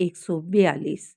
142।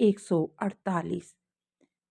148।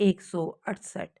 168।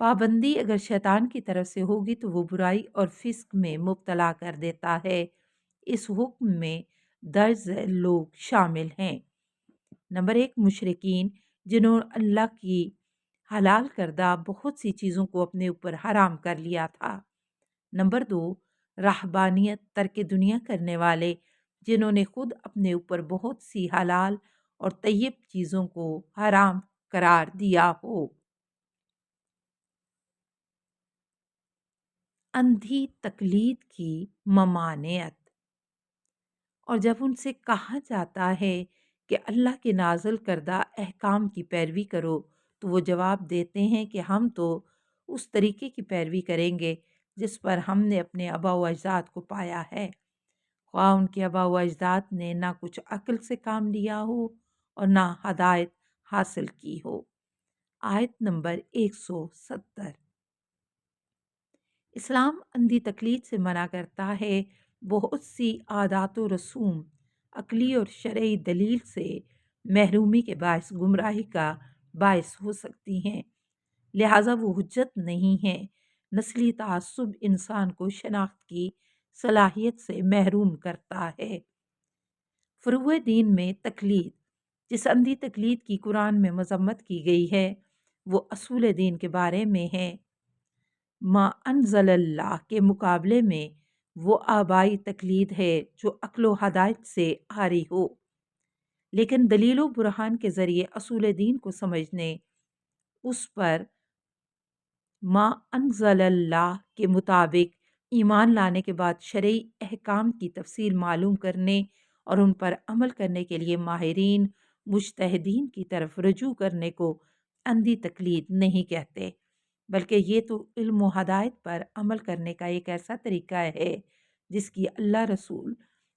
پابندی اگر شیطان کی طرف سے ہوگی تو وہ برائی اور فسق میں مبتلا کر دیتا ہے۔ اس حکم میں درج ذیل لوگ شامل ہیں: نمبر 1، مشرکین جنہوں نے اللہ کی حلال کردہ بہت سی چیزوں کو اپنے اوپر حرام کر لیا تھا۔ نمبر 2، رہبانیت ترک دنیا کرنے والے جنہوں نے خود اپنے اوپر بہت سی حلال اور طیب چیزوں کو حرام قرار دیا ہو۔ اندھی تقلید کی ممانعت، اور جب ان سے کہا جاتا ہے کہ اللہ کے نازل کردہ احکام کی پیروی کرو تو وہ جواب دیتے ہیں کہ ہم تو اس طریقے کی پیروی کریں گے جس پر ہم نے اپنے آباء و اجداد کو پایا ہے، خواہ ان کے آباء و اجداد نے نہ کچھ عقل سے کام لیا ہو اور نہ ہدایت حاصل کی ہو۔ آیت نمبر 170۔ اسلام اندھی تقلید سے منع کرتا ہے۔ بہت سی عادات و رسوم عقلی اور شرعی دلیل سے محرومی کے باعث گمراہی کا باعث ہو سکتی ہیں، لہٰذا وہ حجت نہیں ہیں۔ نسلی تعصب انسان کو شناخت کی صلاحیت سے محروم کرتا ہے۔ فروع دین میں تقلید، جس اندھی تقلید کی قرآن میں مذمت کی گئی ہے، وہ اصول دین کے بارے میں ہے۔ ما انزل اللہ کے مقابلے میں وہ آبائی تقلید ہے جو عقل و ہدایت سے عاری ہو، لیکن دلیل و برہان کے ذریعے اصول دین کو سمجھنے، اس پر ما انزل اللہ کے مطابق ایمان لانے کے بعد شرعی احکام کی تفصیل معلوم کرنے اور ان پر عمل کرنے کے لیے ماہرین مجتہدین کی طرف رجوع کرنے کو اندھی تقلید نہیں کہتے، بلکہ یہ تو علم و ہدایت پر عمل کرنے کا ایک ایسا طریقہ ہے جس کی اللہ، رسول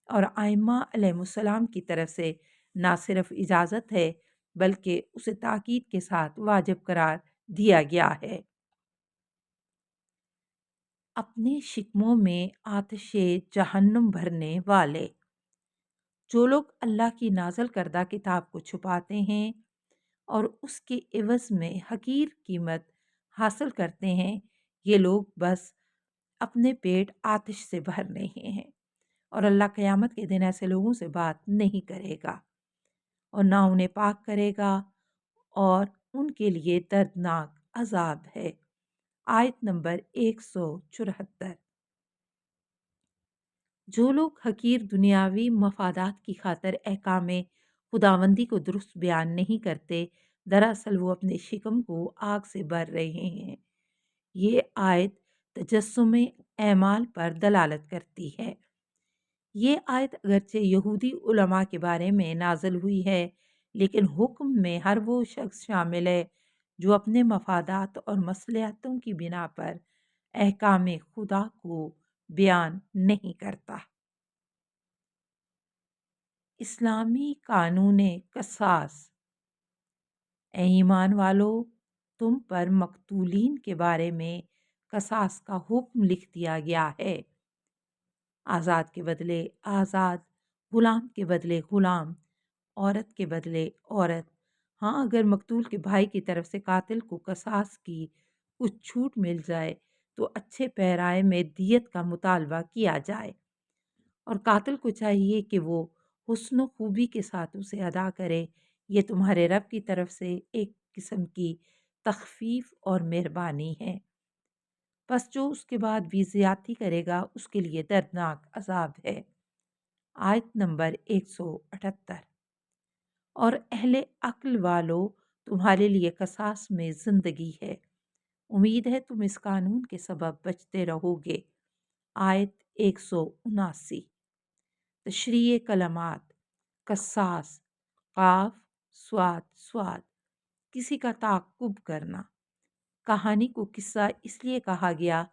اور ائمہ علیہ السلام کی طرف سے نہ صرف اجازت ہے بلکہ اسے تاکید کے ساتھ واجب قرار دیا گیا ہے۔ اپنے شکموں میں آتش جہنم بھرنے والے، جو لوگ اللہ کی نازل کردہ کتاب کو چھپاتے ہیں اور اس کے عوض میں حقیر قیمت حاصل کرتے ہیں، یہ لوگ بس اپنے پیٹ آتش سے بھر رہے ہیں، اور اللہ قیامت کے دن ایسے لوگوں سے بات نہیں کرے گا اور نہ انہیں پاک کرے گا، اور ان کے لیے دردناک عذاب ہے۔ آیت نمبر 174۔ جو لوگ حقیر دنیاوی مفادات کی خاطر احکام خداوندی کو درست بیان نہیں کرتے، دراصل وہ اپنے شکم کو آگ سے بھر رہے ہیں۔ یہ آیت تجسم اعمال پر دلالت کرتی ہے۔ یہ آیت اگرچہ یہودی علماء کے بارے میں نازل ہوئی ہے، لیکن حکم میں ہر وہ شخص شامل ہے جو اپنے مفادات اور مصلحتوں کی بنا پر احکام خدا کو بیان نہیں کرتا۔ اسلامی قانون قصاص۔ اے ایمان والو، تم پر مقتولین کے بارے میں قصاص کا حکم لکھ دیا گیا ہے۔ آزاد کے بدلے آزاد، غلام کے بدلے غلام، عورت کے بدلے عورت۔ ہاں، اگر مقتول کے بھائی کی طرف سے قاتل کو قصاص کی کچھ چھوٹ مل جائے تو اچھے پیرائے میں دیت کا مطالبہ کیا جائے، اور قاتل کو چاہیے کہ وہ حسن و خوبی کے ساتھ اسے ادا کرے۔ یہ تمہارے رب کی طرف سے ایک قسم کی تخفیف اور مہربانی ہے۔ پس جو اس کے بعد بھی زیادتی کرے گا اس کے لیے دردناک عذاب ہے۔ آیت نمبر 178۔ اور اہل عقل والو، تمہارے لیے قصاص میں زندگی ہے، امید ہے تم اس قانون کے سبب بچتے رہو گے۔ آیت 179۔ تشریح کلمات: قصاص، قاف صاد صاد، کسی کا تعقب کرنا۔ کہانی کو قصہ اس لیے کہا گیا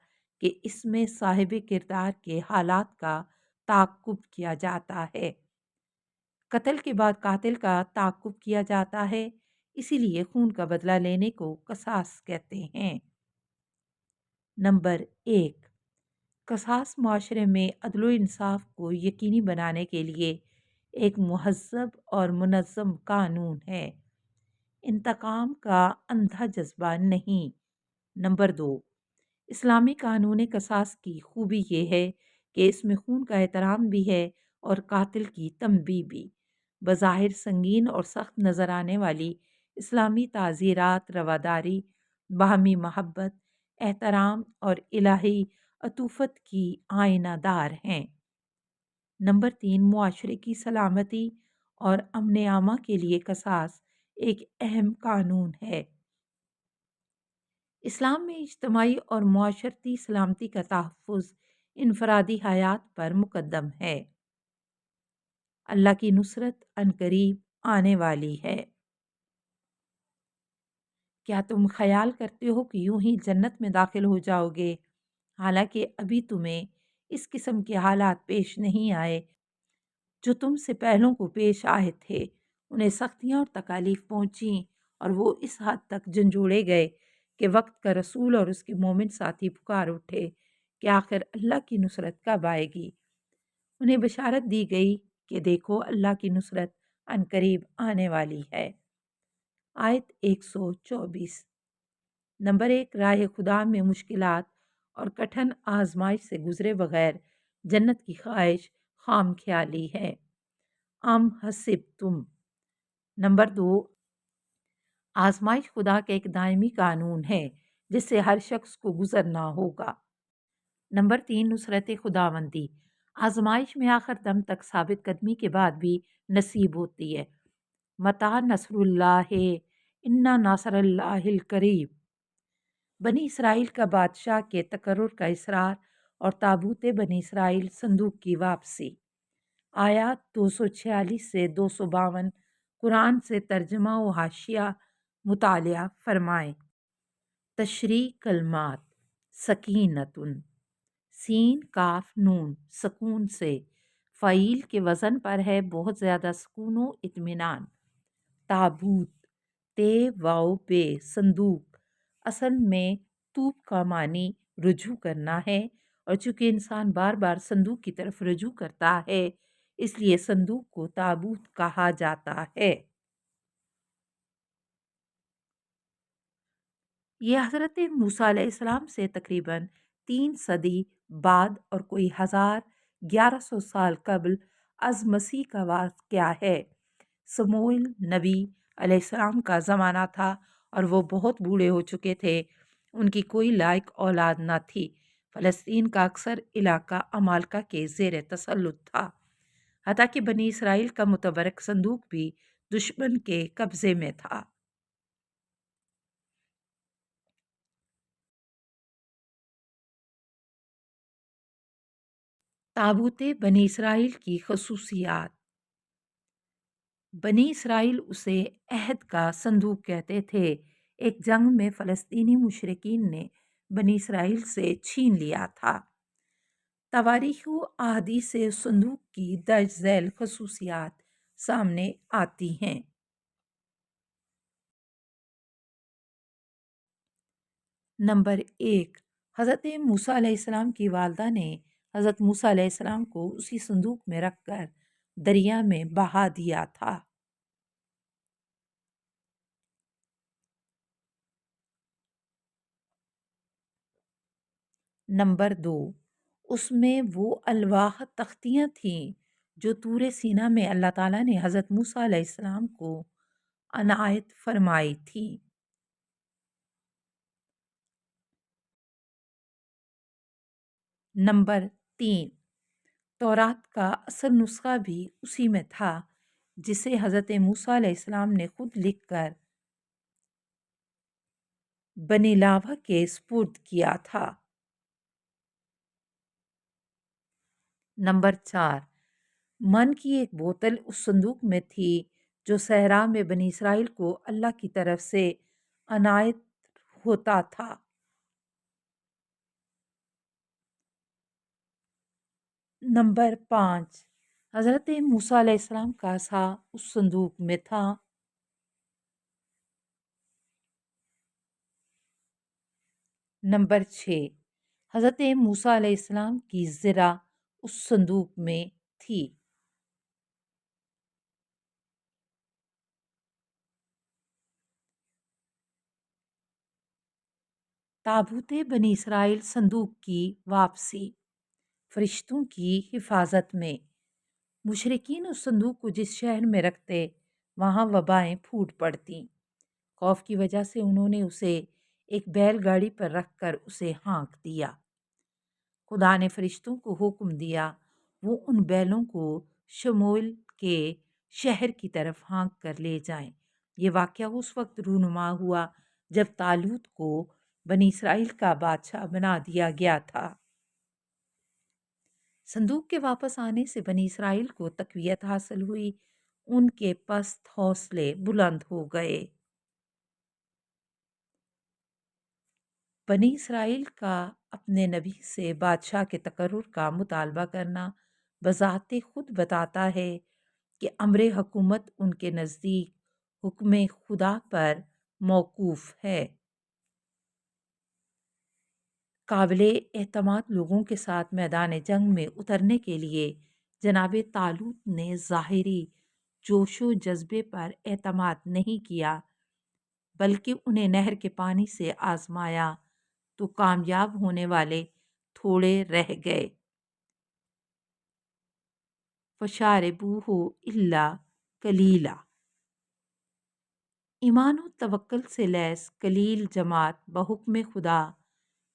کہ اس میں صاحب کردار کے حالات کا تعقب کیا جاتا ہے۔ قتل کے بعد قاتل کا تعقب کیا جاتا ہے، اسی لیے خون کا بدلہ لینے کو قصاص کہتے ہیں۔ نمبر 1، قصاص معاشرے میں عدل و انصاف کو یقینی بنانے کے لیے ایک مہذب اور منظم قانون ہے۔ انتقام کا اندھا جذبہ نہیں، نمبر 2، اسلامی قانون قصاص کی خوبی یہ ہے کہ اس میں خون کا احترام بھی ہے اور قاتل کی تنبیہ بھی۔ بظاہر سنگین اور سخت نظر آنے والی اسلامی تعزیرات رواداری، باہمی محبت، احترام اور الہی عطوفت کی آئینہ دار ہیں۔ نمبر 3، معاشرے کی سلامتی اور امن عامہ کے لیے قصاص ایک اہم قانون ہے۔ اسلام میں اجتماعی اور معاشرتی سلامتی کا تحفظ انفرادی حیات پر مقدم ہے۔ اللہ کی نصرت عنقریب آنے والی ہے۔ کیا تم خیال کرتے ہو کہ یوں ہی جنت میں داخل ہو جاؤ گے، حالانکہ ابھی تمہیں اس قسم کے حالات پیش نہیں آئے جو تم سے پہلوں کو پیش آئے تھے؟ انہیں سختیاں اور تکالیف پہنچیں اور وہ اس حد تک جھنجھوڑے گئے کہ وقت کا رسول اور اس کے مومن ساتھی پکار اٹھے کہ آخر اللہ کی نصرت کب آئے گی؟ انہیں بشارت دی گئی کہ دیکھو اللہ کی نصرت عنقریب آنے والی ہے۔ آیت 124۔ نمبر 1، راہ خدا میں مشکلات اور کٹھن آزمائش سے گزرے بغیر جنت کی خواہش خام خیالی ہے۔ ام حسبتم۔ نمبر 2، آزمائش خدا کا ایک دائمی قانون ہے جس سے ہر شخص کو گزرنا ہوگا۔ نمبر 3، نصرت خداوندی۔ آزمائش میں آخر دم تک ثابت قدمی کے بعد بھی نصیب ہوتی ہے۔ متی نصر اللہ انا ناصر اللہ القریب۔ بنی اسرائیل کا بادشاہ کے تقرر کا اصرار اور تابوت بنی اسرائیل صندوق کی واپسی۔ آیات 246 سے 252 قرآن سے ترجمہ و حاشیہ مطالعہ فرمائیں۔ تشریح کلمات: سکینتن، سین کاف نون سکون سے، فعیل کے وزن پر ہے بہت زیادہ سکون و اطمینان۔ تابوت، تے واو بے صندوق، اصل میں توپ کا معنی رجوع کرنا ہے، اور چونکہ انسان بار بار صندوق کی طرف رجوع کرتا ہے اس لیے صندوق کو تابوت کہا جاتا ہے۔ یہ حضرت موسیٰ علیہ السلام سے تقریباً 3 صدی بعد اور کوئی 1100 سال قبل از مسیح کا واقعہ ہے۔ سموئیل نبی علیہ السلام کا زمانہ تھا اور وہ بہت بوڑھے ہو چکے تھے، ان کی کوئی لائق اولاد نہ تھی۔ فلسطین کا اکثر علاقہ عمالقہ کے زیر تسلط تھا، حتیٰ کہ بنی اسرائیل کا متبرک صندوق بھی دشمن کے قبضے میں تھا۔ تابوت بنی اسرائیل کی خصوصیات: بنی اسرائیل اسے عہد کا صندوق کہتے تھے۔ ایک جنگ میں فلسطینی مشرکین نے بنی اسرائیل سے چھین لیا تھا۔ تواریخ و احادیث سے صندوق کی درج ذیل خصوصیات سامنے آتی ہیں۔ نمبر 1، حضرت موسیٰ علیہ السلام کی والدہ نے حضرت موسیٰ علیہ السلام کو اسی صندوق میں رکھ کر دریا میں بہا دیا تھا۔ نمبر 2، اس میں وہ الواح تختیاں تھیں جو طور سینا میں اللہ تعالیٰ نے حضرت موسیٰ علیہ السلام کو عنایت فرمائی تھیں۔ نمبر 3، تورات کا اصل نسخہ بھی اسی میں تھا جسے حضرت موسیٰ علیہ السلام نے خود لکھ کر بنی لاوہ کے سپرد کیا تھا۔ نمبر 4، من کی ایک بوتل اس صندوق میں تھی جو صحرا میں بنی اسرائیل کو اللہ کی طرف سے عنایت ہوتا تھا۔ نمبر 5، حضرت موسیٰ علیہ السلام کا عصا اس صندوق میں تھا۔ نمبر 6، حضرت موسیٰ علیہ السلام کی زرہ اس صندوق میں تھی۔ تابوت بنی اسرائیل صندوق کی واپسی۔ فرشتوں کی حفاظت میں مشرکین اس صندوق کو جس شہر میں رکھتے وہاں وبائیں پھوٹ پڑتیں۔ خوف کی وجہ سے انہوں نے اسے ایک بیل گاڑی پر رکھ کر اسے ہانک دیا۔ خدا نے فرشتوں کو حکم دیا وہ ان بیلوں کو شموئیل کے شہر کی طرف ہانک کر لے جائیں۔ یہ واقعہ اس وقت رونما ہوا جب طالوت کو بنی اسرائیل کا بادشاہ بنا دیا گیا تھا۔ صندوق کے واپس آنے سے بنی اسرائیل کو تقویت حاصل ہوئی، ان کے پست حوصلے بلند ہو گئے۔ بنی اسرائیل کا اپنے نبی سے بادشاہ کے تقرر کا مطالبہ کرنا بذات خود بتاتا ہے کہ امر حکومت ان کے نزدیک حکم خدا پر موقوف ہے۔ قابل اعتماد لوگوں کے ساتھ میدان جنگ میں اترنے کے لیے جناب طالوت نے ظاہری جوش و جذبے پر اعتماد نہیں کیا، بلکہ انہیں نہر کے پانی سے آزمایا تو کامیاب ہونے والے تھوڑے رہ گئے۔ فَشَارِبُوهُ إِلَّا قَلِيلًا۔ ایمان و توکل سے لیس قلیل جماعت بحکم خدا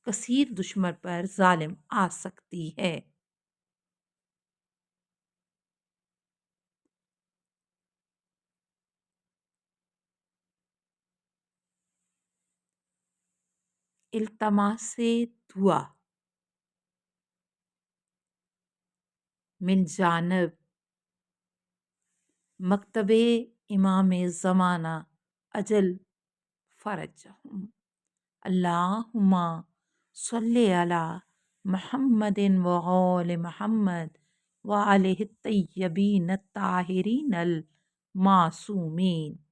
کثیر دشمن پر ظالم آ سکتی ہے۔ التماس دعا من جانب مکتب امام زمانہ اجل فرجہم۔ اللہم صلی علی محمد وآل محمد وآلہ الطیبین الطاہرین المعصومین۔